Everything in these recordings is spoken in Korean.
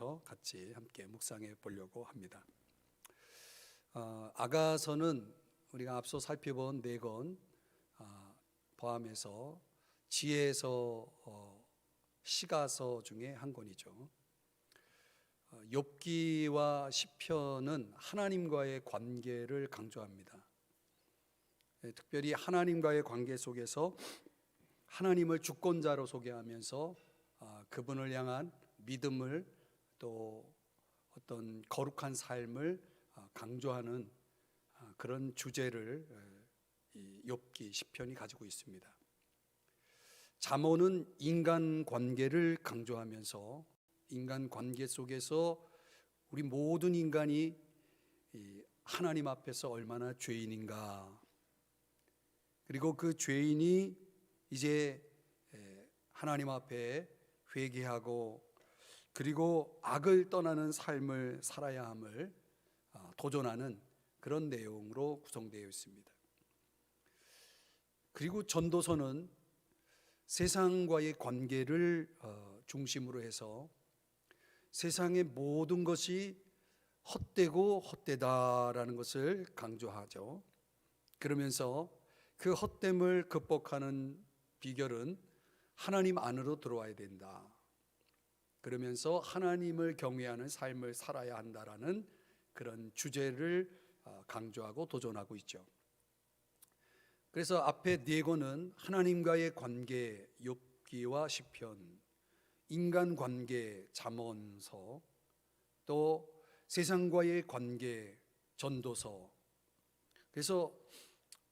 9절부터 같이 함께 묵상해 보려고 합니다. 아가서는 우리가 앞서 살펴본 4권 포함해서 지혜서, 시가서 중에 한 권이죠. 욥기와 시편은 하나님과의 관계를 강조합니다. 특별히 하나님과의 관계 속에서 하나님을 주권자로 소개하면서 그분을 향한 믿음을, 또 어떤 거룩한 삶을 강조하는 그런 주제를 이 욥기 시편이 가지고 있습니다. 잠언은 인간 관계를 강조하면서 인간 관계 속에서 우리 모든 인간이 하나님 앞에서 얼마나 죄인인가, 그리고 그 죄인이 이제 하나님 앞에 회개하고 그리고 악을 떠나는 삶을 살아야 함을 도전하는 그런 내용으로 구성되어 있습니다. 그리고 전도서는 세상과의 관계를 중심으로 해서 세상의 모든 것이 헛되고 헛되다라는 것을 강조하죠. 그러면서 그 헛됨을 극복하는 비결은 하나님 안으로 들어와야 된다. 그러면서 하나님을 경외하는 삶을 살아야 한다라는 그런 주제를 강조하고 도전하고 있죠. 그래서 앞에 4권은 하나님과의 관계, 욥기와 시편, 인간관계, 잠언서, 또 세상과의 관계, 전도서. 그래서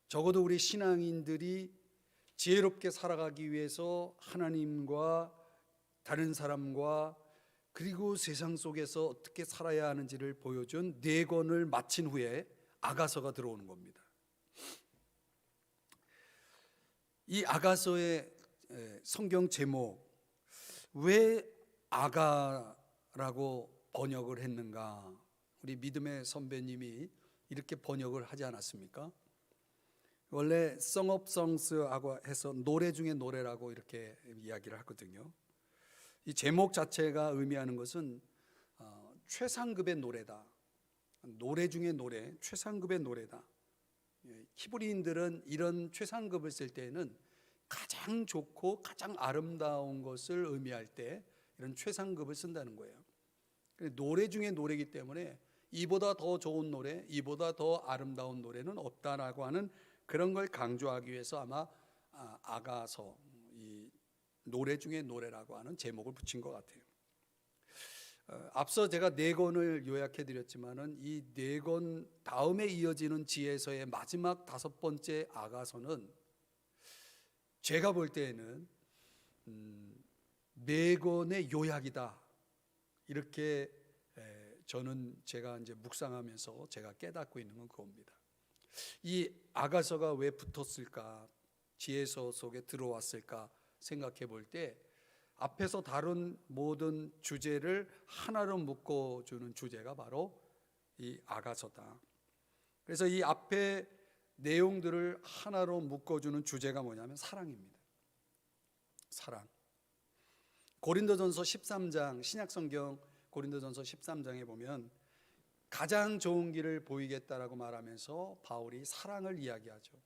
적어도 우리 신앙인들이 지혜롭게 살아가기 위해서 하나님과 다른 사람과 그리고 세상 속에서 어떻게 살아야 하는지를 보여준 4권을 마친 후에 아가서가 들어오는 겁니다. 이 아가서의 성경 제목, 왜 아가라고 번역을 했는가? 우리 믿음의 선배님이 이렇게 번역을 하지 않았습니까? 원래 Song of Songs하고 해서 노래 중에 노래라고 이렇게 이야기를 하거든요. 이 제목 자체가 의미하는 것은 최상급의 노래다, 노래 중에 노래, 최상급의 노래다. 히브리인들은 이런 최상급을 쓸 때는 가장 좋고 가장 아름다운 것을 의미할 때 이런 최상급을 쓴다는 거예요. 노래 중에 노래이기 때문에 이보다 더 좋은 노래, 이보다 더 아름다운 노래는 없다라고 하는 그런 걸 강조하기 위해서 아마 아가서, 이 노래 중에 노래라고 하는 제목을 붙인 것 같아요. 앞서 제가 4권을 요약해 드렸지만은 이 4권 다음에 이어지는 지혜서의 마지막 5번째 아가서는 제가 볼 때에는 4권의 요약이다, 이렇게 저는 제가 이제 묵상하면서 제가 깨닫고 있는 건 그겁니다. 이 아가서가 왜 붙었을까, 지혜서 속에 들어왔을까 생각해 볼 때 앞에서 다룬 모든 주제를 하나로 묶어주는 주제가 바로 이 아가서다. 그래서 이 앞에 내용들을 하나로 묶어주는 주제가 뭐냐면 사랑입니다. 사랑. 고린도전서 13장, 신약성경 고린도전서 13장에 보면 가장 좋은 길을 보이겠다라고 말하면서 바울이 사랑을 이야기하죠.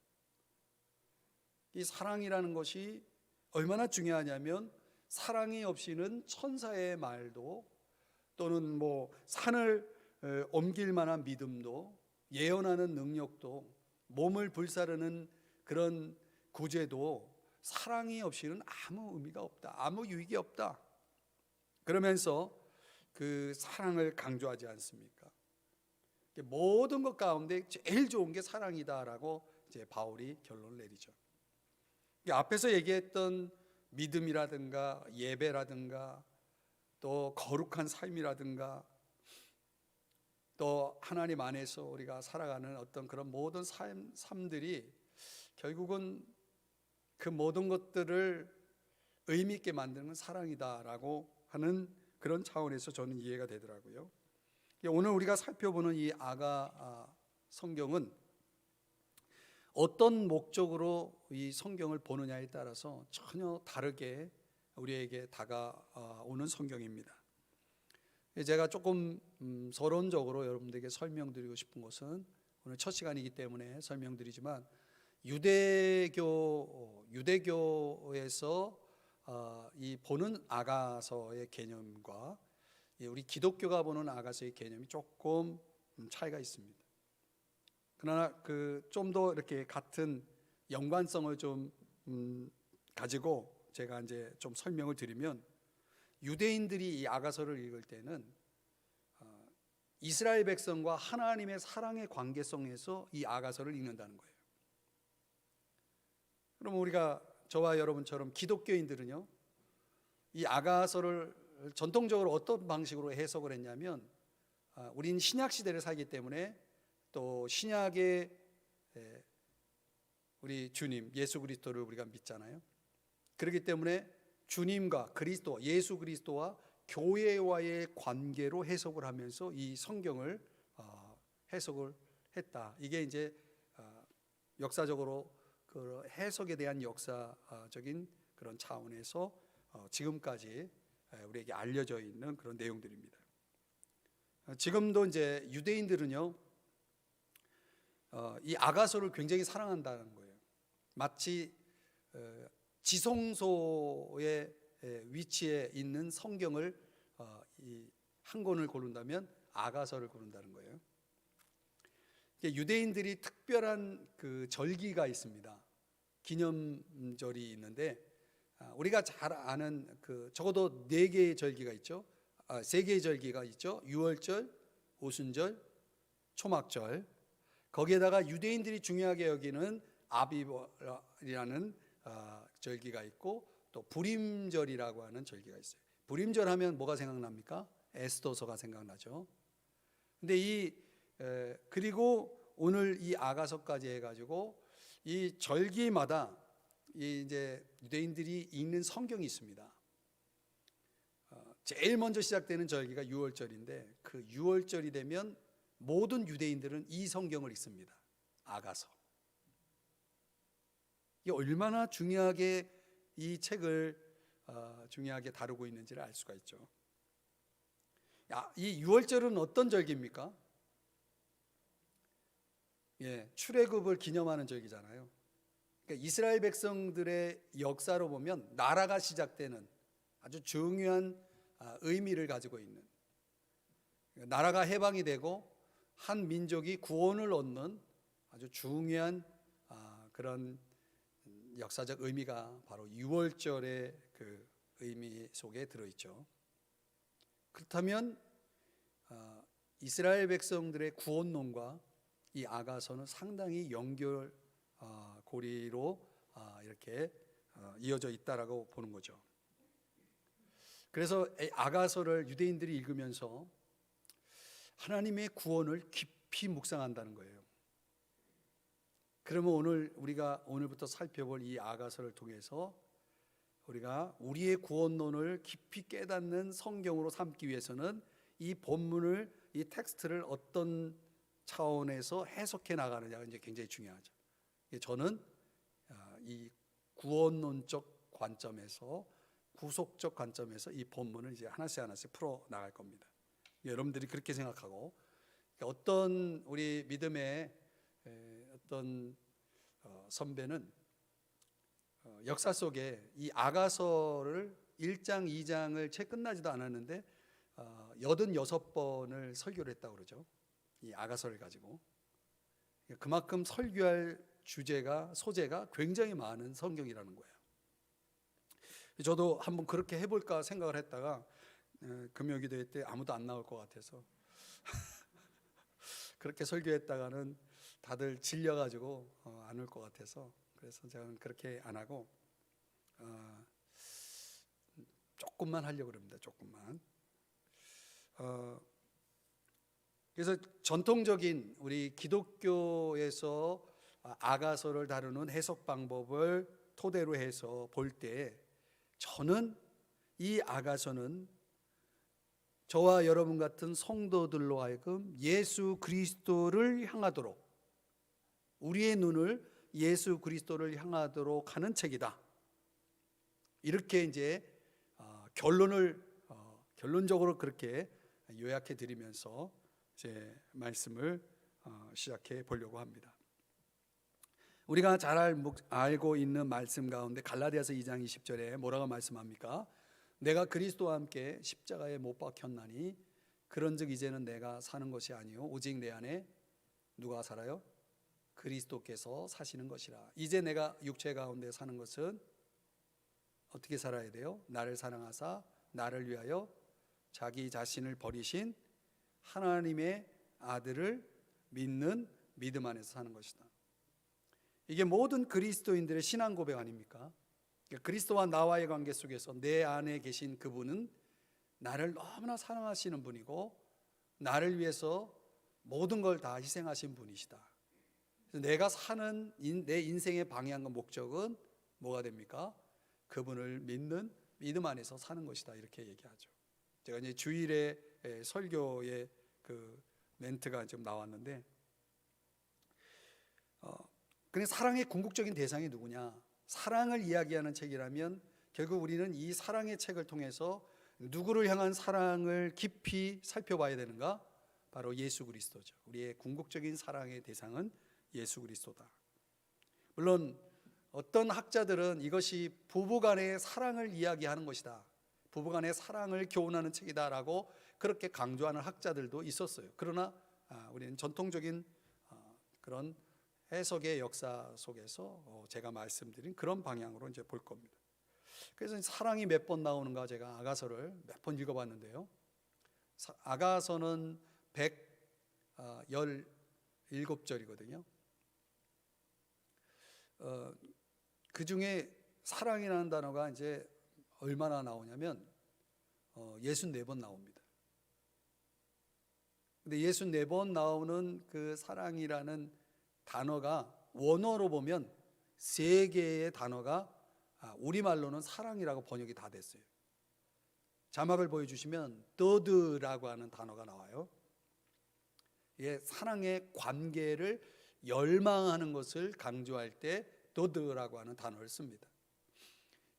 이 사랑이라는 것이 얼마나 중요하냐면 사랑이 없이는 천사의 말도, 또는 산을 옮길 만한 믿음도, 예언하는 능력도, 몸을 불사르는 그런 구제도 사랑이 없이는 아무 의미가 없다, 아무 유익이 없다. 그러면서 그 사랑을 강조하지 않습니까? 모든 것 가운데 제일 좋은 게 사랑이다라고 이제 바울이 결론을 내리죠. 앞에서 얘기했던 믿음이라든가 예배라든가 또 거룩한 삶이라든가 또 하나님 안에서 우리가 살아가는 어떤 그런 모든 삶들이 결국은 그 모든 것들을 의미 있게 만드는 건 사랑이다라고 하는 그런 차원에서 저는 이해가 되더라고요. 오늘 우리가 살펴보는 이 아가 성경은 어떤 목적으로 이 성경을 보느냐에 따라서 전혀 다르게 우리에게 다가오는 성경입니다. 제가 조금 서론적으로 여러분들에게 설명드리고 싶은 것은, 오늘 첫 시간이기 때문에 설명드리지만, 유대교에서 이 보는 아가서의 개념과 우리 기독교가 보는 아가서의 개념이 조금 차이가 있습니다. 그러나 좀 더 이렇게 같은 연관성을 좀 가지고 제가 이제 좀 설명을 드리면, 유대인들이 이 아가서를 읽을 때는 이스라엘 백성과 하나님의 사랑의 관계성에서 이 아가서를 읽는다는 거예요. 그럼 우리가, 저와 여러분처럼 기독교인들은요, 이 아가서를 전통적으로 어떤 방식으로 해석을 했냐면, 우린 신약 시대를 살기 때문에, 또 신약의 우리 주님 예수 그리스도를 우리가 믿잖아요. 그렇기 때문에 주님과 그리스도, 예수 그리스도와 교회와의 관계로 해석을 하면서 이 성경을 해석을 했다. 이게 이제 역사적으로 그 해석에 대한 역사적인 그런 차원에서 지금까지 우리에게 알려져 있는 그런 내용들입니다. 지금도 이제 유대인들은요, 이 아가서를 굉장히 사랑한다는 거예요. 마치 지성소의 위치에 있는 성경을 한 권을 고른다면 아가서를 고른다는 거예요. 유대인들이 특별한 그 절기가 있습니다. 기념절이 있는데, 우리가 잘 아는 적어도 4개의 절기가 있죠. 3개의 절기가 있죠. 유월절, 오순절, 초막절. 거기에다가 유대인들이 중요하게 여기는 아비브라는 절기가 있고, 또 불임절이라고 하는 절기가 있어요. 불임절 하면 뭐가 생각납니까? 에스더서가 생각나죠. 근데 그리고 오늘 이 아가서까지 해가지고 이 절기마다 이제 유대인들이 읽는 성경이 있습니다. 제일 먼저 시작되는 절기가 유월절인데, 그 유월절이 되면 모든 유대인들은 이 성경을 읽습니다. 아가서. 이게 얼마나 중요하게 이 책을 중요하게 다루고 있는지를 알 수가 있죠. 이 유월절은 어떤 절기입니까? 출애굽을 기념하는 절기잖아요. 그러니까 이스라엘 백성들의 역사로 보면 나라가 시작되는 아주 중요한 의미를 가지고 있는, 나라가 해방이 되고 한 민족이 구원을 얻는 아주 중요한 그런 역사적 의미가 바로 유월절의 그 의미 속에 들어있죠. 그렇다면 이스라엘 백성들의 구원론과 이 아가서는 상당히 연결고리로 이렇게 이어져 있다라고 보는 거죠. 그래서 아가서를 유대인들이 읽으면서 하나님의 구원을 깊이 묵상한다는 거예요. 그러면 우리가 오늘부터 살펴볼 이 아가서를 통해서 우리가 우리의 구원론을 깊이 깨닫는 성경으로 삼기 위해서는 이 본문을, 이 텍스트를 어떤 차원에서 해석해 나가느냐가 이제 굉장히 중요하죠. 저는 이 구원론적 관점에서, 구속적 관점에서 이 본문을 이제 하나씩 풀어 나갈 겁니다. 여러분들이 그렇게 생각하고, 어떤 우리 믿음의 어떤 선배는 역사 속에 이 아가서를 1장, 2장을 채 끝나지도 않았는데 86번을 설교를 했다고 그러죠. 이 아가서를 가지고. 그만큼 설교할 소재가 굉장히 많은 성경이라는 거예요. 저도 한번 그렇게 해볼까 생각을 했다가 금요기도회 때 아무도 안 나올 것 같아서 그렇게 설교했다가는 다들 질려가지고 안 올 것 같아서, 그래서 저는 그렇게 안 하고 조금만 하려고 합니다. 조금만. 그래서 전통적인 우리 기독교에서 아가서를 다루는 해석 방법을 토대로 해서 볼 때, 저는 이 아가서는 저와 여러분 같은 성도들로 하여금 예수 그리스도를 향하도록, 우리의 눈을 예수 그리스도를 향하도록 하는 책이다. 이렇게 이제 결론적으로 그렇게 요약해 드리면서 제 말씀을 시작해 보려고 합니다. 우리가 잘 알고 있는 말씀 가운데 갈라디아서 2장 20절에 뭐라고 말씀합니까? 내가 그리스도와 함께 십자가에 못 박혔나니 그런즉 이제는 내가 사는 것이 아니요 오직 내 안에 누가 살아요? 그리스도께서 사시는 것이라. 이제 내가 육체 가운데 사는 것은 어떻게 살아야 돼요? 나를 사랑하사 나를 위하여 자기 자신을 버리신 하나님의 아들을 믿는 믿음 안에서 사는 것이다. 이게 모든 그리스도인들의 신앙 고백 아닙니까? 그리스도와 나와의 관계 속에서 내 안에 계신 그분은 나를 너무나 사랑하시는 분이고 나를 위해서 모든 걸 다 희생하신 분이시다. 그래서 내가 사는 내 인생의 방향과 목적은 뭐가 됩니까? 그분을 믿는 믿음 안에서 사는 것이다, 이렇게 얘기하죠. 제가 이제 주일에 설교의 그 멘트가 좀 나왔는데, 근데 사랑의 궁극적인 대상이 누구냐? 사랑을 이야기하는 책이라면 결국 우리는 이 사랑의 책을 통해서 누구를 향한 사랑을 깊이 살펴봐야 되는가? 바로 예수 그리스도죠. 우리의 궁극적인 사랑의 대상은 예수 그리스도다. 물론 어떤 학자들은 이것이 부부간의 사랑을 이야기하는 것이다, 부부간의 사랑을 교훈하는 책이다라고 그렇게 강조하는 학자들도 있었어요. 그러나 우리는 전통적인 그런 해석의 역사 속에서 제가 말씀드린 그런 방향으로 이제 볼 겁니다. 그래서 사랑이 몇 번 나오는가, 제가 아가서를 몇 번 읽어봤는데요. 아가서는 117절이거든요. 그 중에 사랑이라는 단어가 이제 얼마나 나오냐면 64번 나옵니다. 근데 64번 나오는 그 사랑이라는 단어가 원어로 보면 3개의 단어가 우리말로는 사랑이라고 번역이 다 됐어요. 자막을 보여주시면 더드라고 하는 단어가 나와요. 이게 사랑의 관계를 열망하는 것을 강조할 때 더드라고 하는 단어를 씁니다.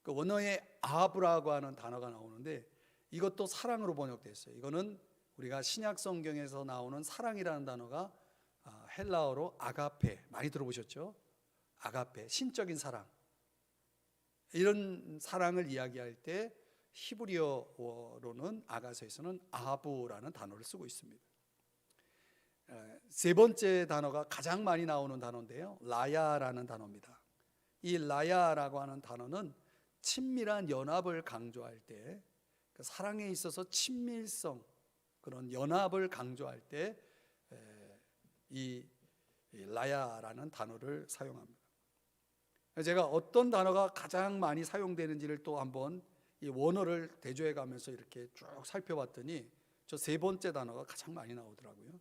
그 원어에 아브라고 하는 단어가 나오는데 이것도 사랑으로 번역됐어요. 이거는 우리가 신약 성경에서 나오는 사랑이라는 단어가 헬라어로 아가페, 많이 들어보셨죠? 아가페, 신적인 사랑. 이런 사랑을 이야기할 때 히브리어로는 아가서에서는 아부라는 단어를 쓰고 있습니다. 세 번째 단어가 가장 많이 나오는 단어인데요, 라야라는 단어입니다. 이 라야라고 하는 단어는 친밀한 연합을 강조할 때, 그 사랑에 있어서 친밀성, 그런 연합을 강조할 때 이 라야라는 단어를 사용합니다. 제가 어떤 단어가 가장 많이 사용되는지를 또 한번 이 원어를 대조해 가면서 이렇게 쭉 살펴봤더니 저 세 번째 단어가 가장 많이 나오더라고요.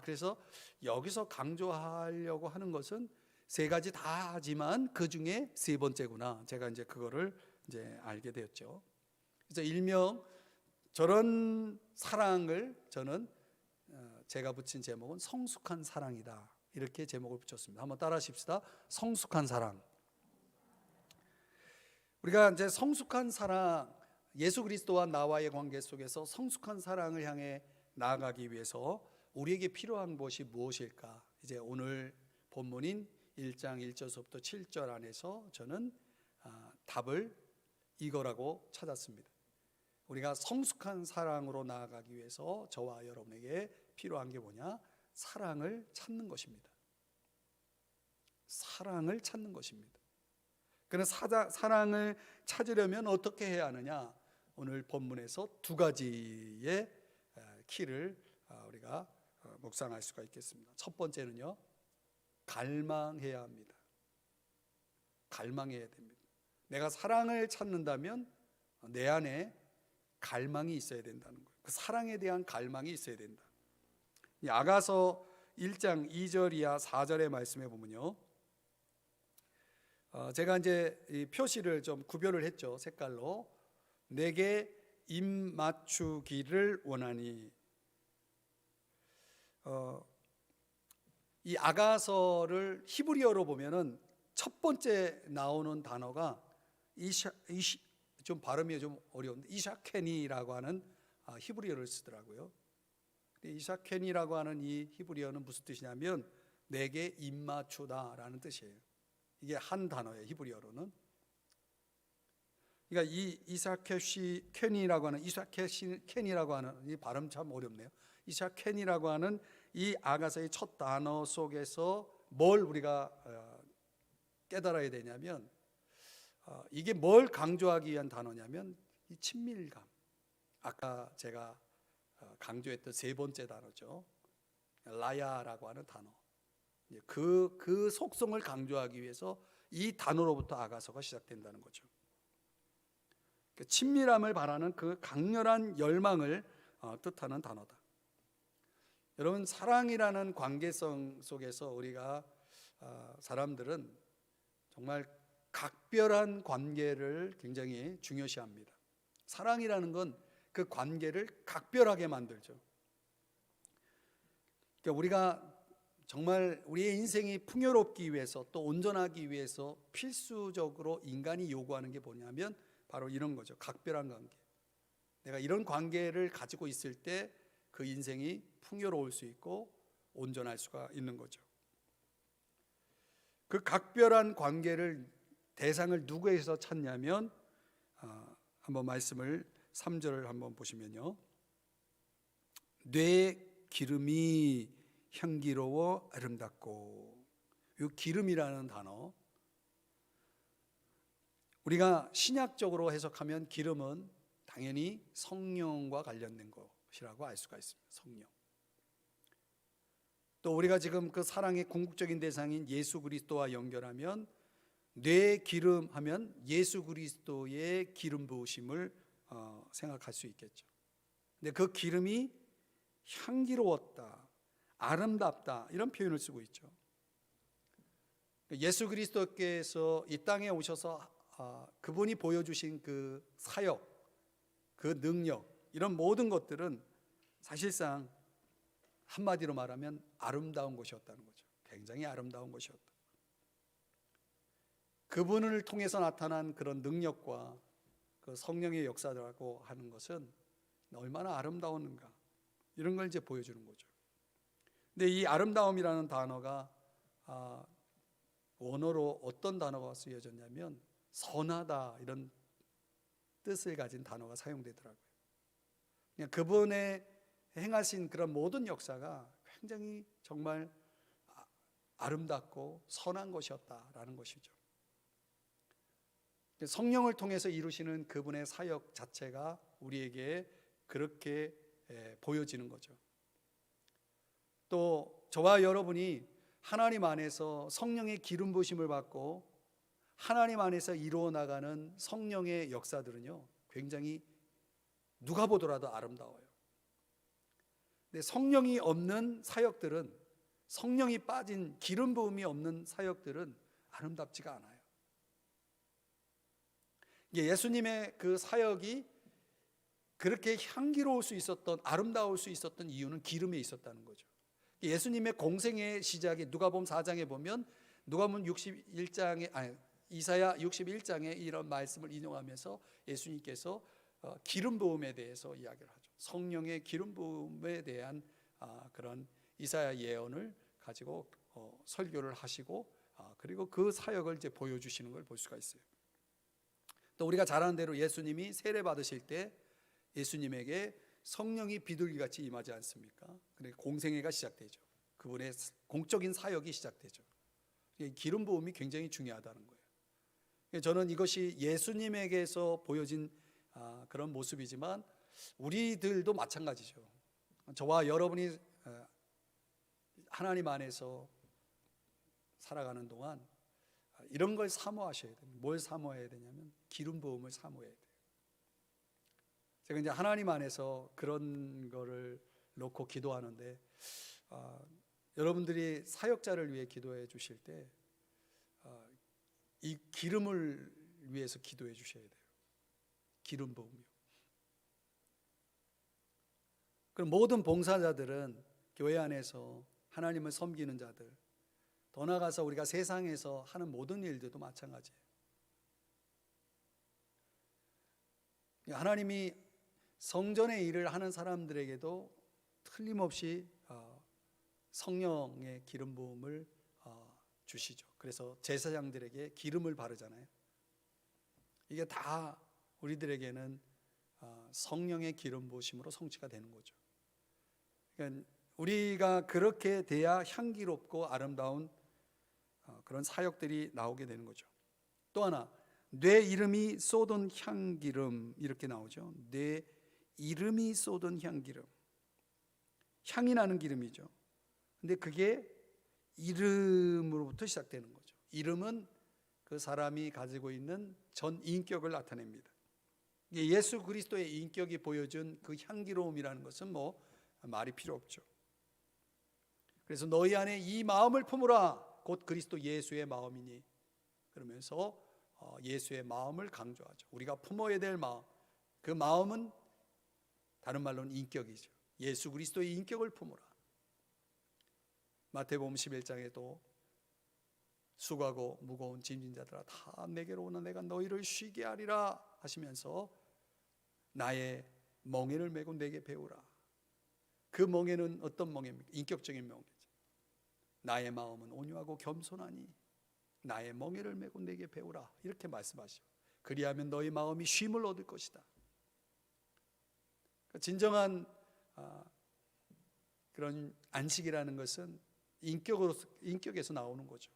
그래서 여기서 강조하려고 하는 것은 세 가지 다 하지만 그 중에 세 번째구나. 제가 이제 그거를 이제 알게 되었죠. 그래서 일명 저런 사랑을 저는 제가 붙인 제목은 성숙한 사랑이다, 이렇게 제목을 붙였습니다. 한번 따라 하십시다. 성숙한 사랑. 우리가 이제 성숙한 사랑, 예수 그리스도와 나와의 관계 속에서 성숙한 사랑을 향해 나아가기 위해서 우리에게 필요한 것이 무엇일까? 이제 오늘 본문인 1장 1절부터 7절 안에서 저는 답을 이거라고 찾았습니다. 우리가 성숙한 사랑으로 나아가기 위해서 저와 여러분에게 필요한 게 뭐냐? 사랑을 찾는 것입니다. 사랑을 찾는 것입니다. 그래서 사랑을 찾으려면 어떻게 해야 하느냐? 오늘 본문에서 두 가지의 키를 우리가 묵상할 수가 있겠습니다. 첫 번째는요, 갈망해야 합니다. 갈망해야 됩니다. 내가 사랑을 찾는다면 내 안에 갈망이 있어야 된다는 거예요. 그 사랑에 대한 갈망이 있어야 된다. 아가서 1장 2절 이하 4절의 말씀에 보면요, 제가 이제 이 표시를 좀 구별을 했죠. 색깔로. 내게 입 맞추기를 원하니. 이 아가서를 히브리어로 보면은 첫 번째 나오는 단어가 좀 발음이 좀 어려운데 이샤케니라고 하는 히브리어를 쓰더라고요. 이사켄이라고 하는 이 히브리어는 무슨 뜻이냐면 내게 입맞추다라는 뜻이에요. 이게 한 단어예요, 히브리어로는. 그러니까 이 이사켄이라고 하는 이 발음 참 어렵네요. 이사켄이라고 하는 이 아가서의 첫 단어 속에서 뭘 우리가 깨달아야 되냐면 이게 뭘 강조하기 위한 단어냐면 이 친밀감. 아까 제가 강조했던 세 번째 단어죠. 라야라고 하는 단어. 그 속성을 강조하기 위해서 이 단어로부터 아가서가 시작된다는 거죠. 그 친밀함을 바라는 그 강렬한 열망을 뜻하는 단어다. 여러분, 사랑이라는 관계성 속에서 우리가 사람들은 정말 각별한 관계를 굉장히 중요시합니다. 사랑이라는 건 그 관계를 각별하게 만들죠. 그러니까 우리가 정말 우리의 인생이 풍요롭기 위해서 또 온전하기 위해서 필수적으로 인간이 요구하는 게 뭐냐면 바로 이런 거죠. 각별한 관계. 내가 이런 관계를 가지고 있을 때 그 인생이 풍요로울 수 있고 온전할 수가 있는 거죠. 그 각별한 관계를 대상을 누구에서 찾냐면 한번 말씀을 3절을 한번 보시면요. 뇌 기름이 향기로워 아름답고, 이 기름이라는 단어, 우리가 신약적으로 해석하면 기름은 당연히 성령과 관련된 것이라고 알 수가 있습니다. 성령. 또 우리가 지금 그 사랑의 궁극적인 대상인 예수 그리스도와 연결하면 뇌 기름 하면 예수 그리스도의 기름 부으심을 생각할 수 있겠죠. 근데 그 기름이 향기로웠다, 아름답다, 이런 표현을 쓰고 있죠. 예수 그리스도께서 이 땅에 오셔서 그분이 보여주신 그 사역, 그 능력, 이런 모든 것들은 사실상 한마디로 말하면 아름다운 것이었다는 거죠. 굉장히 아름다운 것이었다. 그분을 통해서 나타난 그런 능력과 그 성령의 역사라고 하는 것은 얼마나 아름다웠는가, 이런 걸 이제 보여주는 거죠. 근데 이 아름다움이라는 단어가 원어로 어떤 단어가 쓰여졌냐면 선하다, 이런 뜻을 가진 단어가 사용되더라고요. 그냥 그분의 행하신 그런 모든 역사가 굉장히 정말 아름답고 선한 것이었다라는 것이죠. 성령을 통해서 이루시는 그분의 사역 자체가 우리에게 그렇게 보여지는 거죠. 또 저와 여러분이 하나님 안에서 성령의 기름 부으심을 받고 하나님 안에서 이루어 나가는 성령의 역사들은요, 굉장히 누가 보더라도 아름다워요. 근데 성령이 없는 사역들은, 성령이 빠진 기름 부음이 없는 사역들은 아름답지가 않아요. 예수님의 그 사역이 그렇게 향기로울 수 있었던, 아름다울 수 있었던 이유는 기름에 있었다는 거죠. 예수님의 공생의 시작이 누가복음 4장에 보면 누가복음 61장에 이사야 61장에 이런 말씀을 인용하면서 예수님께서 기름 부음에 대해서 이야기를 하죠. 성령의 기름 부음에 대한 그런 이사야 예언을 가지고 설교를 하시고 그리고 그 사역을 이제 보여주시는 걸 볼 수가 있어요. 또 우리가 잘 아는 대로 예수님이 세례 받으실 때 예수님에게 성령이 비둘기같이 임하지 않습니까? 그러니까 공생애가 시작되죠. 그분의 공적인 사역이 시작되죠. 기름 부음이 굉장히 중요하다는 거예요. 저는 이것이 예수님에게서 보여진 그런 모습이지만 우리들도 마찬가지죠. 저와 여러분이 하나님 안에서 살아가는 동안 이런 걸 사모하셔야 돼요. 뭘 사모해야 되냐면 기름 부음을 사모해야 돼요. 제가 이제 하나님 안에서 그런 거를 놓고 기도하는데 여러분들이 사역자를 위해 기도해 주실 때 이 기름을 위해서 기도해 주셔야 돼요. 기름 부음이요. 그럼 모든 봉사자들은 교회 안에서 하나님을 섬기는 자들, 더 나아가서 우리가 세상에서 하는 모든 일들도 마찬가지예요. 하나님이 성전의 일을 하는 사람들에게도 틀림없이 성령의 기름 부음을 주시죠. 그래서 제사장들에게 기름을 바르잖아요. 이게 다 우리들에게는 성령의 기름 부으심으로 성취가 되는 거죠. 그러니까 우리가 그렇게 돼야 향기롭고 아름다운 그런 사역들이 나오게 되는 거죠. 또 하나, 내 이름이 쏟은 향기름, 이렇게 나오죠. 내 이름이 쏟은 향기름, 향이 나는 기름이죠. 근데 그게 이름으로부터 시작되는 거죠. 이름은 그 사람이 가지고 있는 전 인격을 나타냅니다. 예수 그리스도의 인격이 보여준 그 향기로움이라는 것은 뭐 말이 필요 없죠. 그래서 너희 안에 이 마음을 품으라, 곧 그리스도 예수의 마음이니, 그러면서 예수의 마음을 강조하죠. 우리가 품어야 될 마음, 그 마음은 다른 말로는 인격이죠. 예수 그리스도의 인격을 품으라. 마태복음 11장에도 수고하고 무거운 짐진 자들아 다 내게로 오나 내가 너희를 쉬게 하리라 하시면서 나의 멍에를 메고 내게 배우라. 그 멍에는 어떤 멍에입니까? 인격적인 멍에죠. 나의 마음은 온유하고 겸손하니 나의 멍에를 메고 내게 배우라, 이렇게 말씀하시죠. 그리하면 너희 마음이 쉼을 얻을 것이다. 진정한 그런 안식이라는 것은 인격에서 나오는 거죠.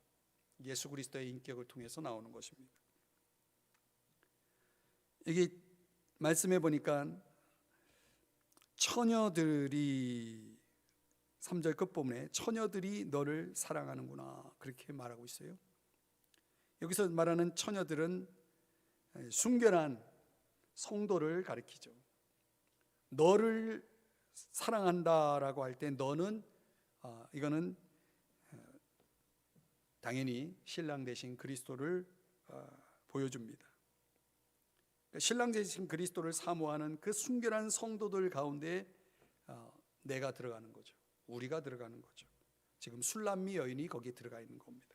예수 그리스도의 인격을 통해서 나오는 것입니다. 여기 말씀해 보니까 처녀들이 3절 끝부분에 처녀들이 너를 사랑하는구나, 그렇게 말하고 있어요. 여기서 말하는 처녀들은 순결한 성도를 가리키죠. 너를 사랑한다라고 할 때 너는 이거는 당연히 신랑 되신 그리스도를 보여줍니다. 신랑 되신 그리스도를 사모하는 그 순결한 성도들 가운데 내가 들어가는 거죠. 우리가 들어가는 거죠. 지금 술람미 여인이 거기에 들어가 있는 겁니다.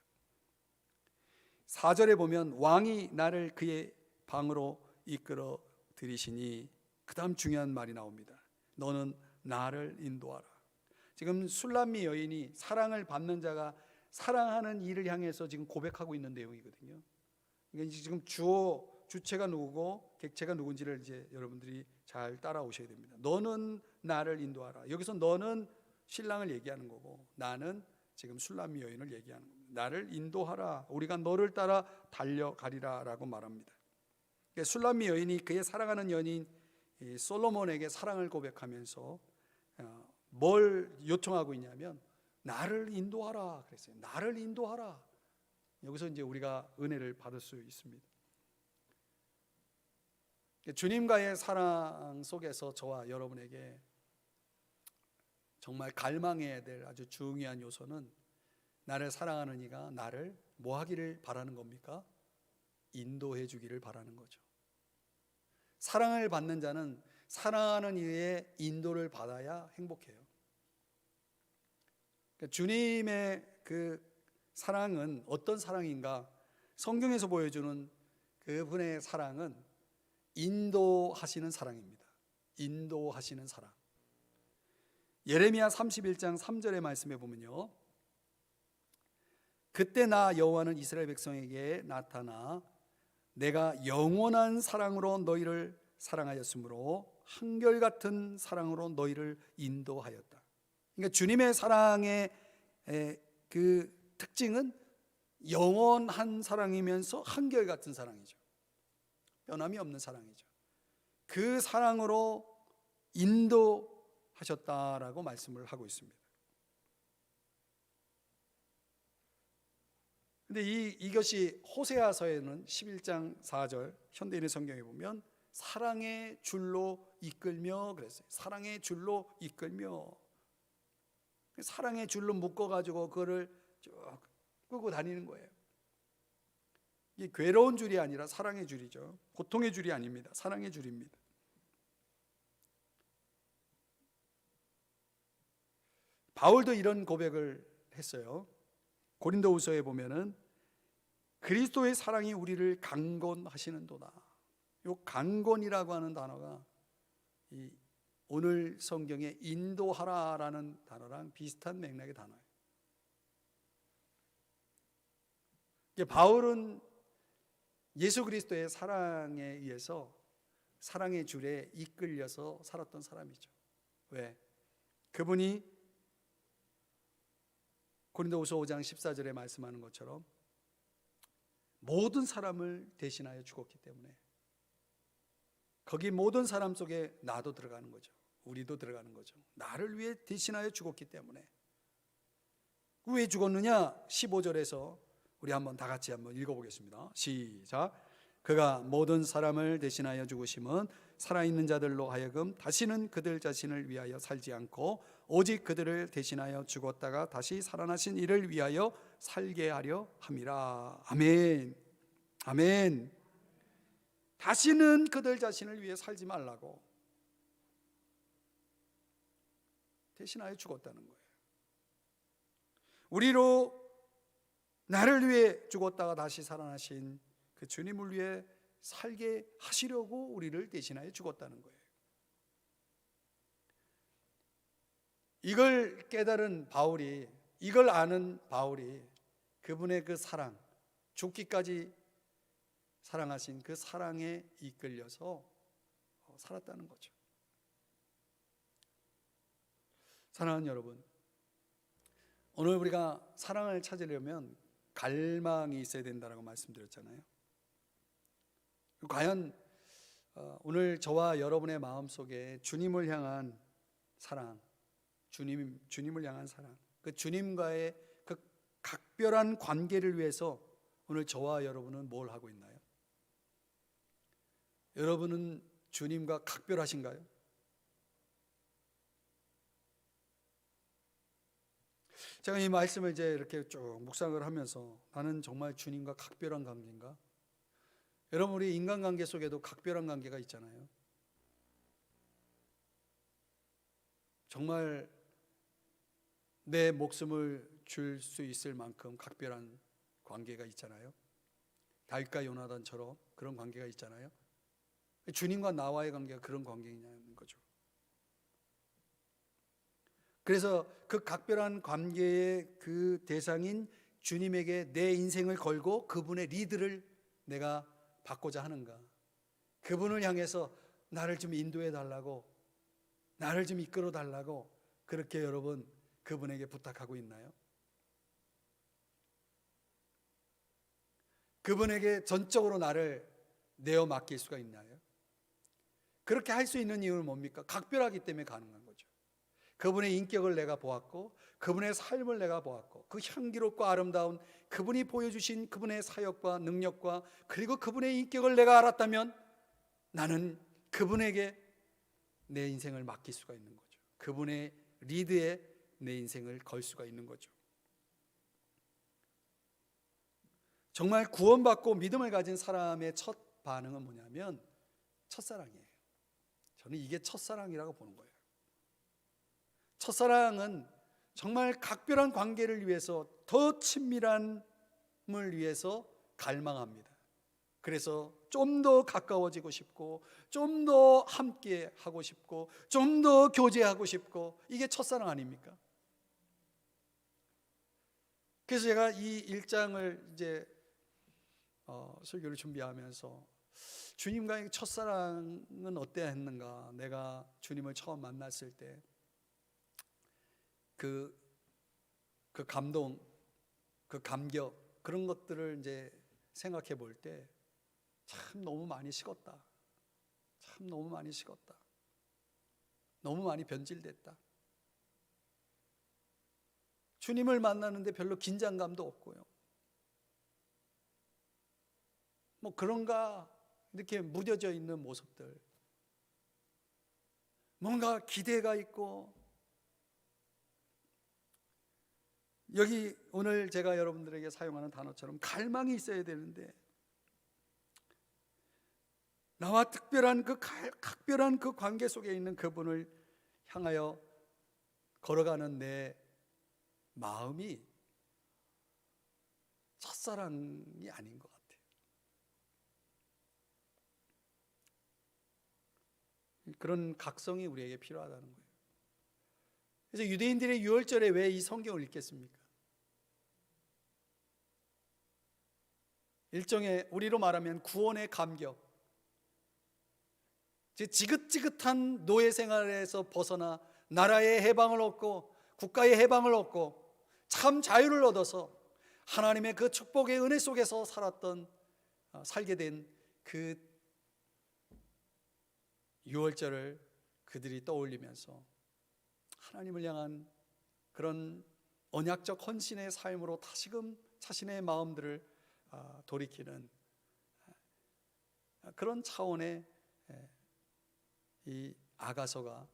4절에 보면 왕이 나를 그의 방으로 이끌어 들이시니, 그 다음 중요한 말이 나옵니다. 너는 나를 인도하라. 지금 술람미 여인이 사랑을 받는 자가 사랑하는 이를 향해서 지금 고백하고 있는 내용이거든요. 그러니까 지금 주체가 누구고 객체가 누군지를 이제 여러분들이 잘 따라오셔야 됩니다. 너는 나를 인도하라. 여기서 너는 신랑을 얘기하는 거고, 나는 지금 술람미 여인을 얘기하는 겁니다. 나를 인도하라. 우리가 너를 따라 달려가리라 라고 말합니다. 그러니까 술람미 여인이 그의 사랑하는 연인 솔로몬에게 사랑을 고백하면서 뭘 요청하고 있냐면 나를 인도하라 그랬어요. 나를 인도하라. 여기서 이제 우리가 은혜를 받을 수 있습니다. 주님과의 사랑 속에서 저와 여러분에게 정말 갈망해야 될 아주 중요한 요소는, 나를 사랑하는 이가 나를 뭐 하기를 바라는 겁니까? 인도해 주기를 바라는 거죠. 사랑을 받는 자는 사랑하는 이의 인도를 받아야 행복해요. 그러니까 주님의 그 사랑은 어떤 사랑인가? 성경에서 보여주는 그분의 사랑은 인도하시는 사랑입니다. 인도하시는 사랑. 예레미야 31장 3절의 말씀에 보면요, 그때 나 여호와는 이스라엘 백성에게 나타나 내가 영원한 사랑으로 너희를 사랑하였으므로 한결같은 사랑으로 너희를 인도하였다. 그러니까 주님의 사랑의 그 특징은 영원한 사랑이면서 한결같은 사랑이죠. 변함이 없는 사랑이죠. 그 사랑으로 인도하셨다라고 말씀을 하고 있습니다. 근데 이것이 호세아서에는 11장 4절 현대인의 성경에 보면 사랑의 줄로 이끌며 그랬어요. 사랑의 줄로 이끌며, 사랑의 줄로 묶어가지고 그거를 쭉 끌고 다니는 거예요. 이게 괴로운 줄이 아니라 사랑의 줄이죠. 고통의 줄이 아닙니다. 사랑의 줄입니다. 바울도 이런 고백을 했어요. 고린도후서에 보면은 그리스도의 사랑이 우리를 강건하시는도다. 이 강건이라고 하는 단어가 이 오늘 성경에 인도하라라는 단어랑 비슷한 맥락의 단어예요. 바울은 예수 그리스도의 사랑에 의해서 사랑의 줄에 이끌려서 살았던 사람이죠. 왜? 그분이 고린도후서 5장 14절에 말씀하는 것처럼 모든 사람을 대신하여 죽었기 때문에 거기 모든 사람 속에 나도 들어가는 거죠. 우리도 들어가는 거죠. 나를 위해 대신하여 죽었기 때문에. 왜 죽었느냐? 15절에서 우리 한번 다 같이 한번 읽어보겠습니다. 시작. 그가 모든 사람을 대신하여 죽으심은 살아있는 자들로 하여금 다시는 그들 자신을 위하여 살지 않고 오직 그들을 대신하여 죽었다가 다시 살아나신 이를 위하여 살게 하려 함이라. 아멘. 아멘. 다시는 그들 자신을 위해 살지 말라고 대신하여 죽었다는 거예요. 우리로 나를 위해 죽었다가 다시 살아나신 그 주님을 위해 살게 하시려고 우리를 대신하여 죽었다는 거예요. 이걸 깨달은 바울이, 이걸 아는 바울이 그분의 그 사랑, 죽기까지 사랑하신 그 사랑에 이끌려서 살았다는 거죠. 사랑하는 여러분, 오늘 우리가 사랑을 찾으려면 갈망이 있어야 된다고 말씀드렸잖아요. 과연 오늘 저와 여러분의 마음속에 주님을 향한 사랑, 주님을 향한 사랑, 그 주님과의 그 각별한 관계를 위해서 오늘 저와 여러분은 뭘 하고 있나요? 여러분은 주님과 각별하신가요? 제가 이 말씀을 이제 이렇게 쭉 묵상을 하면서 나는 정말 주님과 각별한 관계인가? 여러분, 우리 인간관계 속에도 각별한 관계가 있잖아요. 정말 내 목숨을 줄 수 있을 만큼 각별한 관계가 있잖아요. 다윗과 요나단처럼 그런 관계가 있잖아요. 주님과 나와의 관계가 그런 관계냐는 거죠. 그래서 그 각별한 관계의 그 대상인 주님에게 내 인생을 걸고 그분의 리드를 내가 받고자 하는가? 그분을 향해서 나를 좀 인도해 달라고, 나를 좀 이끌어 달라고 그렇게 여러분 그분에게 부탁하고 있나요? 그분에게 전적으로 나를 내어 맡길 수가 있나요? 그렇게 할 수 있는 이유는 뭡니까? 각별하기 때문에 가능한 거죠. 그분의 인격을 내가 보았고 그분의 삶을 내가 보았고 그 향기롭고 아름다운 그분이 보여주신 그분의 사역과 능력과 그리고 그분의 인격을 내가 알았다면 나는 그분에게 내 인생을 맡길 수가 있는 거죠. 그분의 리드에 내 인생을 걸 수가 있는 거죠. 정말 구원받고 믿음을 가진 사람의 첫 반응은 뭐냐면 첫사랑이에요. 저는 이게 첫사랑이라고 보는 거예요. 첫사랑은 정말 각별한 관계를 위해서 더 친밀함을 위해서 갈망합니다. 그래서 좀 더 가까워지고 싶고 좀 더 함께 하고 싶고 좀 더 교제하고 싶고 이게 첫사랑 아닙니까? 그래서 제가 이 1장을 이제 설교를 준비하면서 주님과의 첫사랑은 어때야 했는가? 내가 주님을 처음 만났을 때 그 감동, 그 감격 그런 것들을 이제 생각해 볼 때 참 너무 많이 식었다. 참 너무 많이 식었다. 너무 많이 변질됐다. 주님을 만나는데 별로 긴장감도 없고요. 뭐 그런가 이렇게 무뎌져 있는 모습들. 뭔가 기대가 있고 여기 오늘 제가 여러분들에게 사용하는 단어처럼 갈망이 있어야 되는데 나와 특별한 각별한 그 관계 속에 있는 그분을 향하여 걸어가는 내 마음이 첫사랑이 아닌 것 같아요. 그런 각성이 우리에게 필요하다는 거예요. 그래서 유대인들의 유월절에 왜 이 성경을 읽겠습니까? 일종의 우리로 말하면 구원의 감격, 지긋지긋한 노예 생활에서 벗어나 나라의 해방을 얻고 국가의 해방을 얻고 참 자유를 얻어서 하나님의 그 축복의 은혜 속에서 살게 된 그 유월절을 그들이 떠올리면서 하나님을 향한 그런 언약적 헌신의 삶으로 다시금 자신의 마음들을 돌이키는 그런 차원의 이 아가서가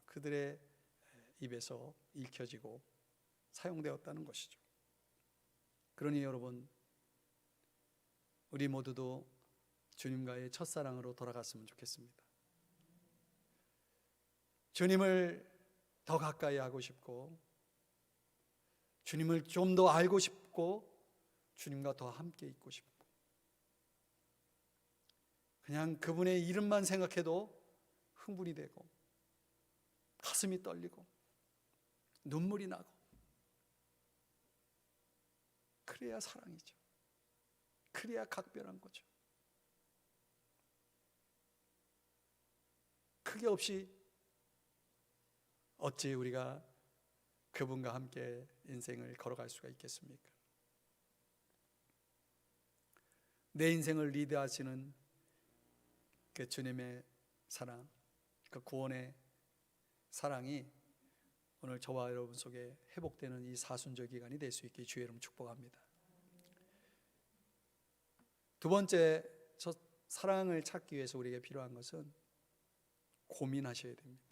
그들의 입에서 읽혀지고 사용되었다는 것이죠. 그러니 여러분, 우리 모두도 주님과의 첫사랑으로 돌아갔으면 좋겠습니다. 주님을 더 가까이 하고 싶고, 주님을 좀 더 알고 싶고, 주님과 더 함께 있고 싶고, 그냥 그분의 이름만 생각해도 흥분이 되고 가슴이 떨리고 눈물이 나고, 그래야 사랑이죠. 그래야 각별한 거죠. 그게 없이 어찌 우리가 그분과 함께 인생을 걸어갈 수가 있겠습니까? 내 인생을 리드하시는 그 주님의 사랑, 그 구원의 사랑이 오늘 저와 여러분 속에 회복되는 이 사순절 기간이 될 수 있게 주의 이름 축복합니다. 두 번째, 저 사랑을 찾기 위해서 우리에게 필요한 것은 고민하셔야 됩니다.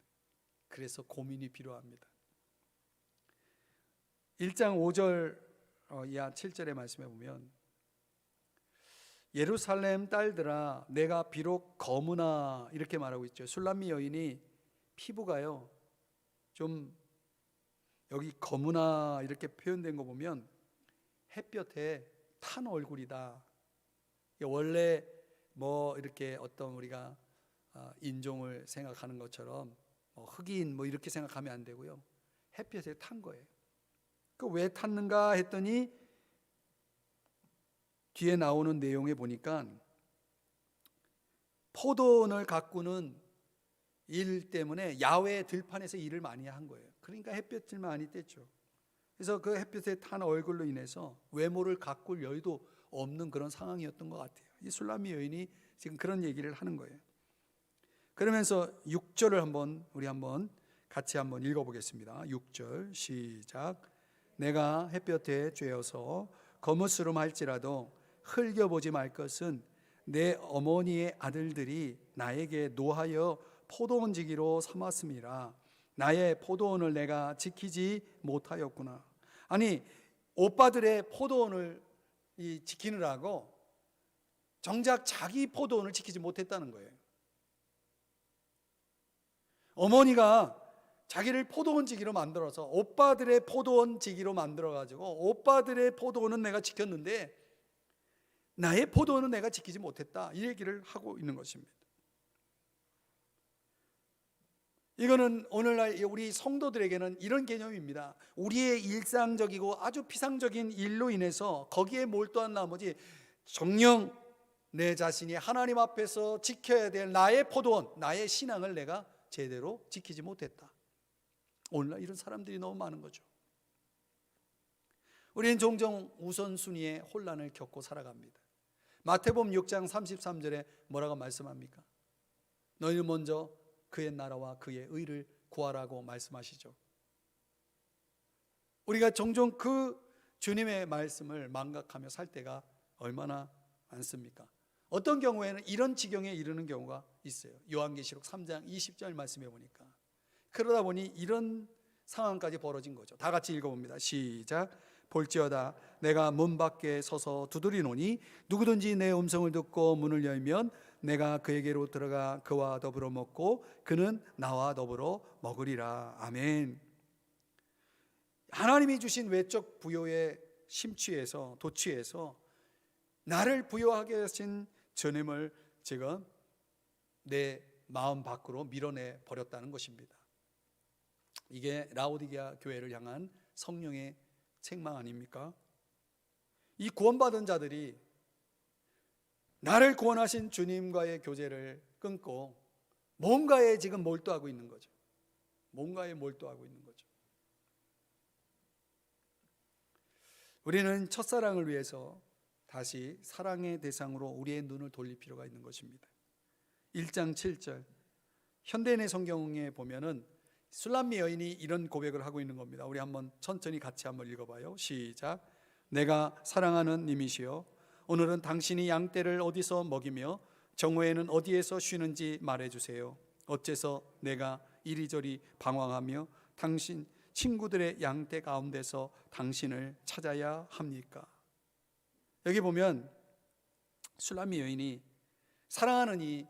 그래서 고민이 필요합니다. 1장 5절 이하 7절의 말씀에 보면, 예루살렘 딸들아 내가 비록 검으나, 이렇게 말하고 있죠. 술람미 여인이 피부가요 좀, 여기 검으나 이렇게 표현된 거 보면 햇볕에 탄 얼굴이다. 원래 뭐 이렇게 어떤 우리가 인종을 생각하는 것처럼 흑인 뭐 이렇게 생각하면 안 되고요, 햇볕에 탄 거예요. 그 왜 탔는가 했더니 뒤에 나오는 내용에 보니까 포도원을 가꾸는 일 때문에 야외 들판에서 일을 많이 한 거예요. 그러니까 햇볕을 많이 뗐죠. 그래서 그 햇볕에 탄 얼굴로 인해서 외모를 가꿀 여유도 없는 그런 상황이었던 것 같아요. 이 술람미 여인이 지금 그런 얘기를 하는 거예요. 그러면서 6절을 우리 같이 한번 읽어보겠습니다. 6절 시작. 내가 햇볕에 쬐어서 거무스름할지라도 흘겨보지 말 것은 내 어머니의 아들들이 나에게 노하여 포도원지기로 삼았음이라. 나의 포도원을 내가 지키지 못하였구나. 아니, 오빠들의 포도원을 지키느라고 정작 자기 포도원을 지키지 못했다는 거예요. 어머니가 자기를 포도원지기로 만들어서 오빠들의 포도원지기로 만들어가지고 오빠들의 포도원은 내가 지켰는데 나의 포도원은 내가 지키지 못했다, 이 얘기를 하고 있는 것입니다. 이거는 오늘날 우리 성도들에게는 이런 개념입니다. 우리의 일상적이고 아주 피상적인 일로 인해서 거기에 몰두한 나머지 정녕 내 자신이 하나님 앞에서 지켜야 될 나의 포도원, 나의 신앙을 내가 제대로 지키지 못했다. 오늘날 이런 사람들이 너무 많은 거죠. 우리는 종종 우선순위의 혼란을 겪고 살아갑니다. 마태복음 6장 33절에 뭐라고 말씀합니까? 너희는 먼저 그의 나라와 그의 의를 구하라고 말씀하시죠. 우리가 종종 그 주님의 말씀을 망각하며 살 때가 얼마나 많습니까? 어떤 경우에는 이런 지경에 이르는 경우가 있어요. 요한계시록 3장 20절 말씀해 보니까, 그러다 보니 이런 상황까지 벌어진 거죠. 다 같이 읽어봅니다. 시작. 볼지어다 내가 문 밖에 서서 두드리노니 누구든지 내 음성을 듣고 문을 열면 내가 그에게로 들어가 그와 더불어 먹고 그는 나와 더불어 먹으리라. 아멘. 하나님이 주신 외적 부요에 심취해서 도취해서 나를 부요하게 하신 주님을 지금 내 마음 밖으로 밀어내 버렸다는 것입니다. 이게 라오디게아 교회를 향한 성령의 책망 아닙니까? 이 구원받은 자들이 나를 구원하신 주님과의 교제를 끊고 뭔가에 지금 몰두하고 있는 거죠. 뭔가에 몰두하고 있는 거죠. 우리는 첫사랑을 위해서 다시 사랑의 대상으로 우리의 눈을 돌릴 필요가 있는 것입니다. 1장 7절 현대인의 성경에 보면은 술람미 여인이 이런 고백을 하고 있는 겁니다. 우리 한번 천천히 같이 한번 읽어봐요. 시작. 내가 사랑하는 님이시여, 오늘은 당신이 양떼를 어디서 먹이며 정오에는 어디에서 쉬는지 말해주세요. 어째서 내가 이리저리 방황하며 당신 친구들의 양떼 가운데서 당신을 찾아야 합니까? 여기 보면 술람미 여인이 사랑하는 이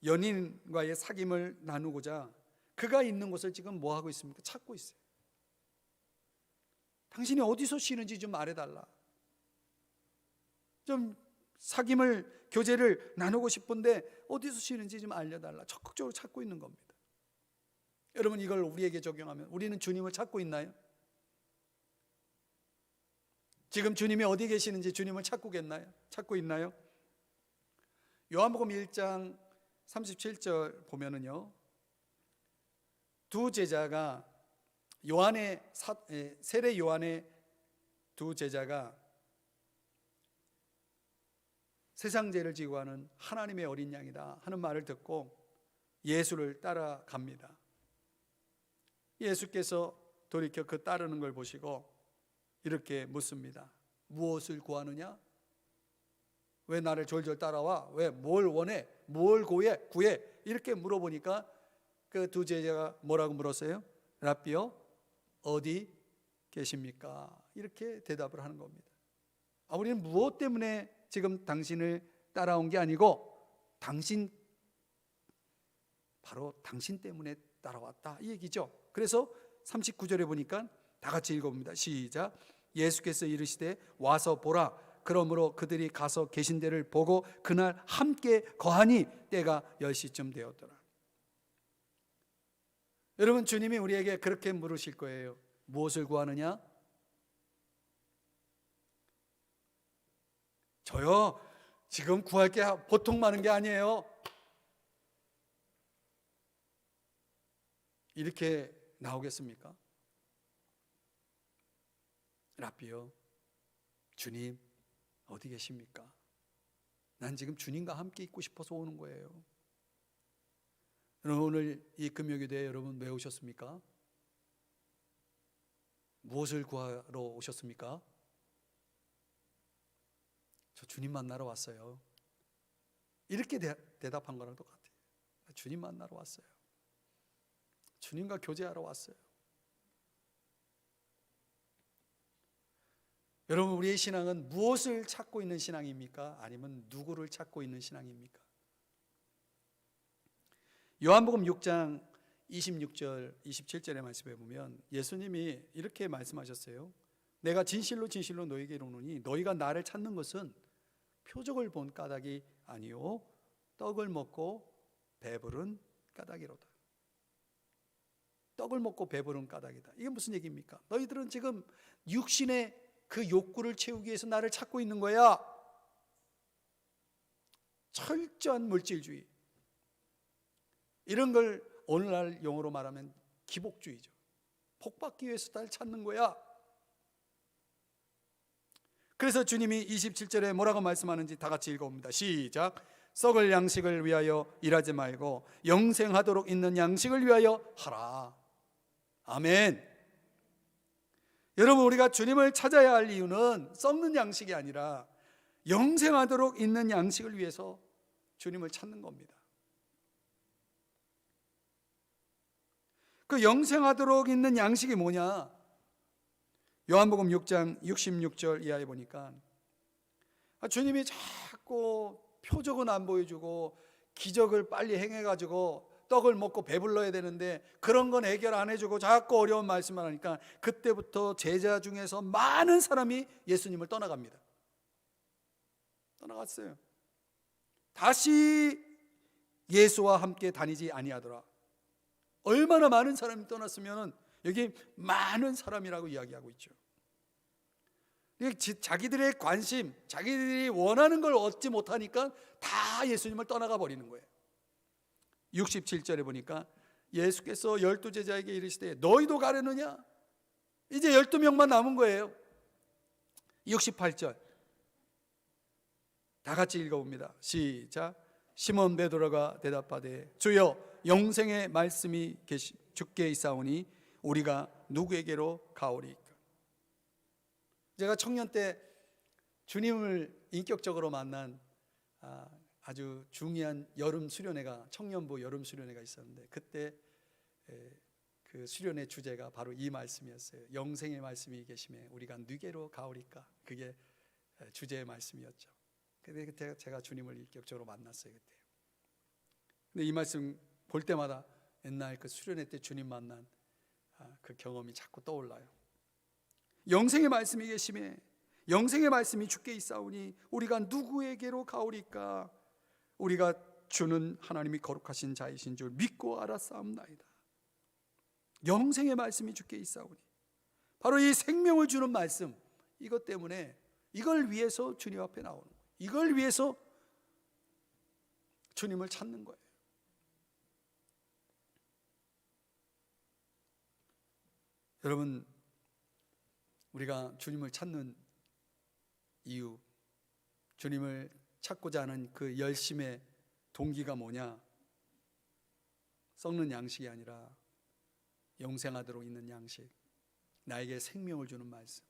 연인과의 사귐을 나누고자 그가 있는 곳을 지금 뭐 하고 있습니까? 찾고 있어요. 당신이 어디서 쉬는지 좀 말해달라. 좀 사귐을 교제를 나누고 싶은데 어디서 쉬는지 좀 알려달라. 적극적으로 찾고 있는 겁니다. 여러분, 이걸 우리에게 적용하면 우리는 주님을 찾고 있나요? 지금 주님이 어디 계시는지 주님을 찾고 있나요? 요한복음 1장 37절 보면은요, 두 제자가 세례 요한의 두 제자가 세상 죄를 지고 하는 하나님의 어린 양이다 하는 말을 듣고 예수를 따라갑니다. 예수께서 돌이켜 그 따르는 걸 보시고 이렇게 묻습니다. 무엇을 구하느냐? 왜 나를 졸졸 따라와? 왜 뭘 원해? 뭘 구해? 이렇게 물어보니까 그 두 제자가 뭐라고 물었어요? 랍비요, 어디 계십니까? 이렇게 대답을 하는 겁니다. 우리는 무엇 때문에 지금 당신을 따라온 게 아니고 바로 당신 때문에 따라왔다 이 얘기죠. 그래서 39절에 보니까 다 같이 읽어봅니다. 시작. 예수께서 이르시되 와서 보라. 그러므로 그들이 가서 계신 데를 보고 그날 함께 거하니 때가 10시쯤 되었더라. 여러분, 주님이 우리에게 그렇게 물으실 거예요. 무엇을 구하느냐? 저요, 지금 구할 게 보통 많은 게 아니에요. 이렇게 나오겠습니까? 랍비요, 주님 어디 계십니까? 난 지금 주님과 함께 있고 싶어서 오는 거예요. 여러분, 오늘 이 금요기도에 여러분 왜 오셨습니까? 무엇을 구하러 오셨습니까? 저 주님 만나러 왔어요. 이렇게 대답한 거랑 똑같아요. 주님 만나러 왔어요. 주님과 교제하러 왔어요. 여러분, 우리의 신앙은 무엇을 찾고 있는 신앙입니까? 아니면 누구를 찾고 있는 신앙입니까? 요한복음 6장 26절 27절의 말씀에 보면 예수님이 이렇게 말씀하셨어요. 내가 진실로 진실로 너희에게 이르노니 너희가 나를 찾는 것은 표적을 본 까닭이 아니요 떡을 먹고 배부른 까닭이로다. 떡을 먹고 배부른 까닭이다. 이게 무슨 얘기입니까? 너희들은 지금 육신의 그 욕구를 채우기 위해서 나를 찾고 있는 거야. 철저한 물질주의. 이런 걸 오늘날 용어로 말하면 기복주의죠. 복받기 위해서 나를 찾는 거야. 그래서 주님이 27절에 뭐라고 말씀하는지 다 같이 읽어봅니다. 시작. 썩을 양식을 위하여 일하지 말고 영생하도록 있는 양식을 위하여 하라. 아멘. 여러분, 우리가 주님을 찾아야 할 이유는 썩는 양식이 아니라 영생하도록 있는 양식을 위해서 주님을 찾는 겁니다. 그 영생하도록 있는 양식이 뭐냐? 요한복음 6장 66절 이하에 보니까 주님이 자꾸 표적은 안 보여주고 기적을 빨리 행해가지고 떡을 먹고 배불러야 되는데 그런 건 해결 안 해주고 자꾸 어려운 말씀을 하니까 그때부터 제자 중에서 많은 사람이 예수님을 떠나갑니다. 떠나갔어요. 다시 예수와 함께 다니지 아니하더라. 얼마나 많은 사람이 떠났으면 여기 많은 사람이라고 이야기하고 있죠. 자기들의 관심, 자기들이 원하는 걸 얻지 못하니까 다 예수님을 떠나가 버리는 거예요. 67절에 보니까 예수께서 12제자에게 이르시되 너희도 가려느냐? 이제 12명만 남은 거예요. 68절 다 같이 읽어봅니다. 시작. 시몬 베드로가 대답하되 주여 영생의 말씀이 주께 있사오니 우리가 누구에게로 가오리까? 제가 청년 때 주님을 인격적으로 만난 아주 중요한 여름 수련회가, 청년부 여름 수련회가 있었는데, 그때 그 수련회 주제가 바로 이 말씀이었어요. 영생의 말씀이 계심에 우리가 누구에게로 가오리까? 그게 주제의 말씀이었죠. 그때 제가 주님을 인격적으로 만났어요. 그때. 근데 이 말씀 볼 때마다 옛날 그 수련회 때 주님 만난 그 경험이 자꾸 떠올라요. 영생의 말씀이 계심에, 영생의 말씀이 주께 있사오니 우리가 누구에게로 가오리까? 우리가 주는 하나님이 거룩하신 자이신 줄 믿고 알았사옵나이다. 영생의 말씀이 주께 있사오니, 바로 이 생명을 주는 말씀, 이것 때문에, 이걸 위해서 주님 앞에 나오는 거예요. 이걸 위해서 주님을 찾는 거예요. 여러분, 우리가 주님을 찾는 이유, 주님을 찾고자 하는 그 열심의 동기가 뭐냐? 썩는 양식이 아니라 영생하도록 있는 양식, 나에게 생명을 주는 말씀.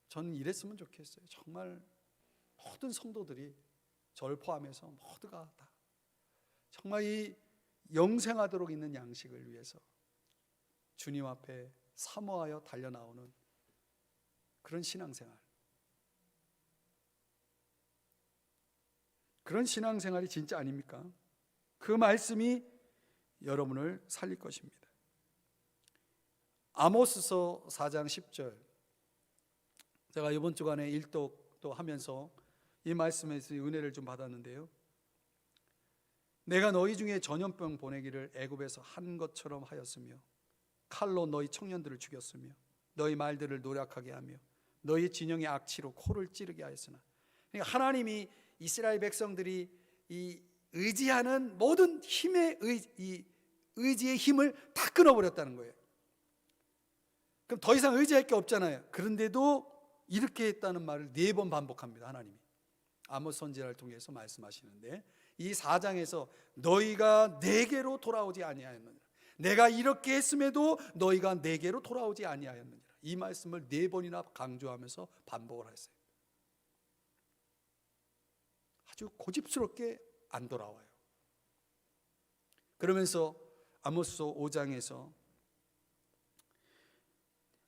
저는 이랬으면 좋겠어요. 정말 모든 성도들이, 저를 포함해서 모두가 다 정말 이 영생하도록 있는 양식을 위해서 주님 앞에 사모하여 달려나오는 그런 신앙생활, 그런 신앙생활이 진짜 아닙니까? 그 말씀이 여러분을 살릴 것입니다. 아모스서 4장 10절, 제가 이번 주간에 일독도 하면서 이 말씀에서 은혜를 좀 받았는데요. 내가 너희 중에 전염병 보내기를 애굽에서 한 것처럼 하였으며 칼로 너희 청년들을 죽였으며 너희 말들을 노력하게 하며 너희 진영의 악취로 코를 찌르게 하였으나, 그러니까 하나님이 이스라엘 백성들이 이 의지하는 모든 힘의 의지의 힘을 다 끊어버렸다는 거예요. 그럼 더 이상 의지할 게 없잖아요. 그런데도 이렇게 했다는 말을 4번 반복합니다. 하나님이 아모스 선지자를 통해서 말씀하시는데, 이 4장에서 너희가 내게로 돌아오지 아니하였느니라, 내가 이렇게 했음에도 너희가 내게로 돌아오지 아니하였느니라, 이 말씀을 4번이나 강조하면서 반복을 했어요. 아주 고집스럽게 안 돌아와요. 그러면서 아모스서 5장에서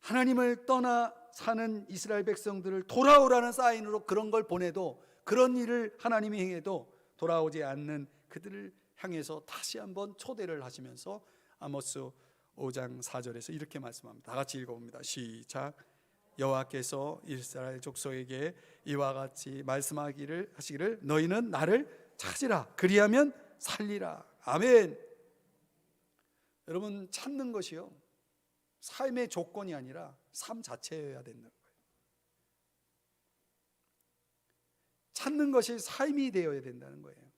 하나님을 떠나 사는 이스라엘 백성들을 돌아오라는 사인으로 그런 걸 보내도, 그런 일을 하나님이 행해도 돌아오지 않는 그들을 향해서 다시 한번 초대를 하시면서 아모스 5장 4절에서 이렇게 말씀합니다. 다 같이 읽어봅니다. 시작. 여호와께서 이스라엘 족속에게 이와 같이 말씀하기를 하시기를 너희는 나를 찾으라, 그리하면 살리라. 아멘. 여러분, 찾는 것이요, 삶의 조건이 아니라 삶 자체여야 된다는 거예요. 찾는 것이 삶이 되어야 된다는 거예요.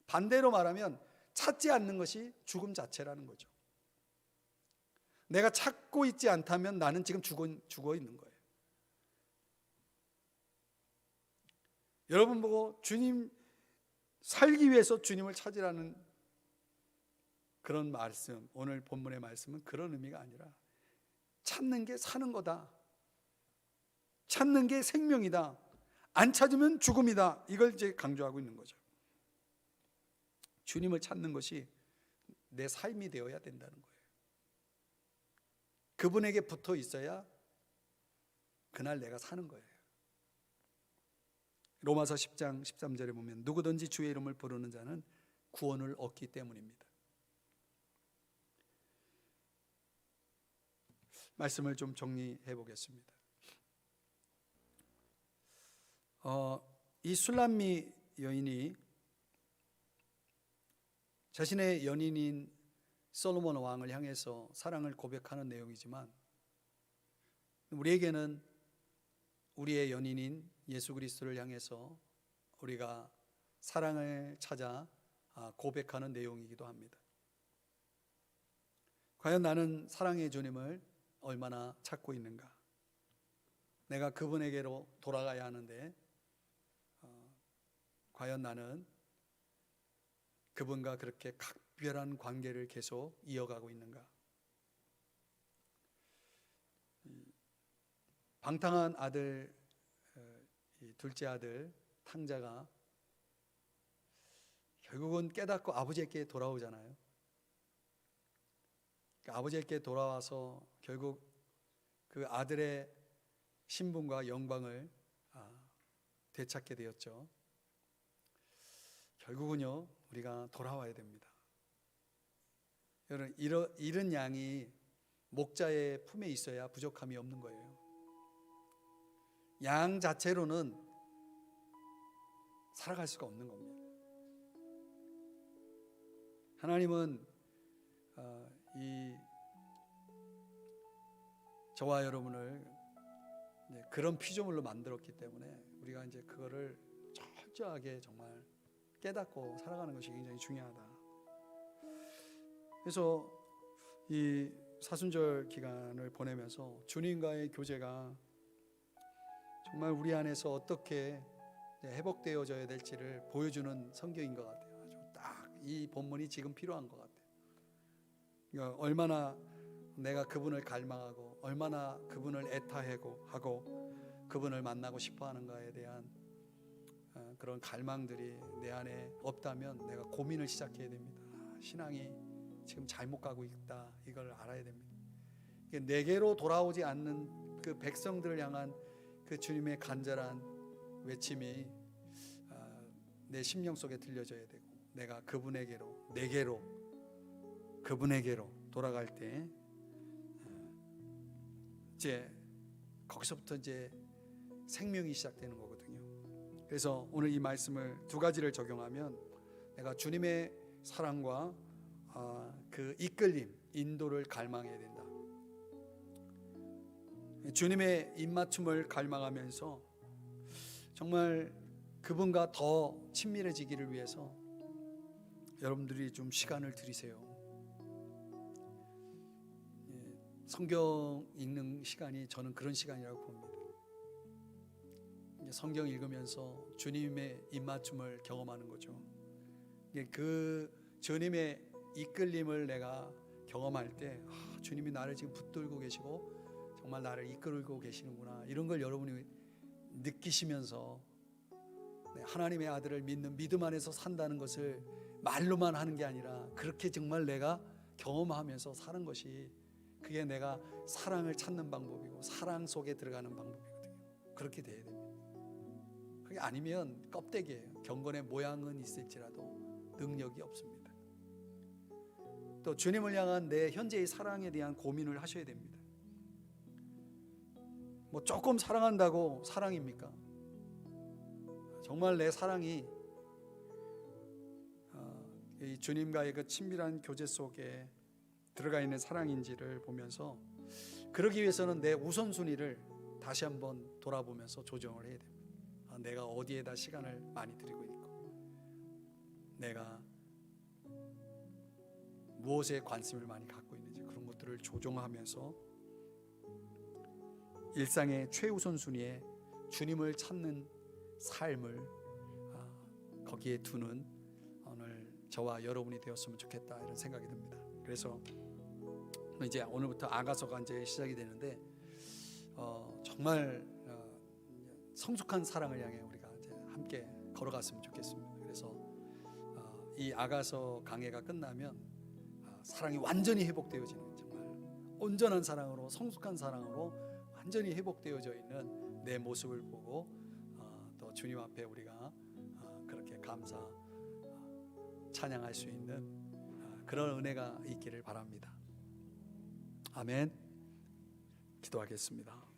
반대로 말하면 찾지 않는 것이 죽음 자체라는 거죠. 내가 찾고 있지 않다면 나는 지금 죽어 있는 거예요. 여러분 보고 주님, 살기 위해서 주님을 찾으라는 그런 말씀, 오늘 본문의 말씀은 그런 의미가 아니라 찾는 게 사는 거다, 찾는 게 생명이다, 안 찾으면 죽음이다, 이걸 이제 강조하고 있는 거죠. 주님을 찾는 것이 내 삶이 되어야 된다는 거예요. 그분에게 붙어 있어야 그날 내가 사는 거예요. 로마서 10장 13절에 보면 누구든지 주의 이름을 부르는 자는 구원을 얻기 때문입니다. 말씀을 좀 정리해 보겠습니다. 이 술람미 여인이 자신의 연인인 솔로몬 왕을 향해서 사랑을 고백하는 내용이지만, 우리에게는 우리의 연인인 예수 그리스도를 향해서 우리가 사랑을 찾아 고백하는 내용이기도 합니다. 과연 나는 사랑의 주님을 얼마나 찾고 있는가? 내가 그분에게로 돌아가야 하는데 과연 나는 그분과 그렇게 각별한 관계를 계속 이어가고 있는가? 방탕한 아들, 이 둘째 아들 탕자가 결국은 깨닫고 아버지에게 돌아오잖아요. 아버지에게 돌아와서 결국 그 아들의 신분과 영광을 되찾게 되었죠. 결국은요, 우리가 돌아와야 됩니다. 여러분, 이런 양이 목자의 품에 있어야 부족함이 없는 거예요. 양 자체로는 살아갈 수가 없는 겁니다. 하나님은 저와 여러분을 그런 피조물로 만들었기 때문에 우리가 이제 그거를 철저하게 정말 깨닫고 살아가는 것이 굉장히 중요하다. 그래서 이 사순절 기간을 보내면서 주님과의 교제가 정말 우리 안에서 어떻게 회복되어져야 될지를 보여주는 성경인 것 같아요. 아주 딱 이 본문이 지금 필요한 것 같아요. 그러니까 얼마나 내가 그분을 갈망하고 얼마나 그분을 애타하고 그분을 만나고 싶어하는가에 대한 그런 갈망들이 내 안에 없다면 내가 고민을 시작해야 됩니다. 신앙이 지금 잘못 가고 있다, 이걸 알아야 됩니다. 내게로 돌아오지 않는 그 백성들을 향한 그 주님의 간절한 외침이 내 심령 속에 들려져야 되고, 내가 그분에게로 그분에게로 돌아갈 때 이제 거기서부터 이제 생명이 시작되는 거거든요. 그래서 오늘 이 말씀을 두 가지를 적용하면 내가 주님의 사랑과 그 이끌림, 인도를 갈망해야 된다. 주님의 입맞춤을 갈망하면서 정말 그분과 더 친밀해지기를 위해서 여러분들이 좀 시간을 들이세요. 성경 읽는 시간이 저는 그런 시간이라고 봅니다. 성경 읽으면서 주님의 입맞춤을 경험하는 거죠. 그 주님의 이끌림을 내가 경험할 때 주님이 나를 지금 붙들고 계시고 정말 나를 이끌고 계시는구나, 이런 걸 여러분이 느끼시면서 하나님의 아들을 믿는 믿음 안에서 산다는 것을 말로만 하는 게 아니라 그렇게 정말 내가 경험하면서 사는 것이, 그게 내가 사랑을 찾는 방법이고 사랑 속에 들어가는 방법이거든요. 그렇게 돼야 됩니다. 그게 아니면 껍데기예요. 경건의 모양은 있을지라도 능력이 없습니다. 또 주님을 향한 내 현재의 사랑에 대한 고민을 하셔야 됩니다. 뭐 조금 사랑한다고 사랑입니까? 정말 내 사랑이 이 주님과의 그 친밀한 교제 속에 들어가 있는 사랑인지를 보면서, 그러기 위해서는 내 우선순위를 다시 한번 돌아보면서 조정을 해야 됩니다. 내가 어디에다 시간을 많이 들이고 있고, 내가 무엇에 관심을 많이 갖고 있는지, 그런 것들을 조정하면서 일상의 최우선순위에 주님을 찾는 삶을 거기에 두는 오늘 저와 여러분이 되었으면 좋겠다, 이런 생각이 듭니다. 그래서 이제 오늘부터 아가서가 이제 시작이 되는데 정말 성숙한 사랑을 향해 우리가 이제 함께 걸어갔으면 좋겠습니다. 그래서 이 아가서 강해가 끝나면 사랑이 완전히 회복되어지는, 정말 온전한 사랑으로, 성숙한 사랑으로 완전히 회복되어져 있는 내 모습을 보고 또 주님 앞에 우리가 그렇게 감사 찬양할 수 있는 그런 은혜가 있기를 바랍니다. 아멘. 기도하겠습니다.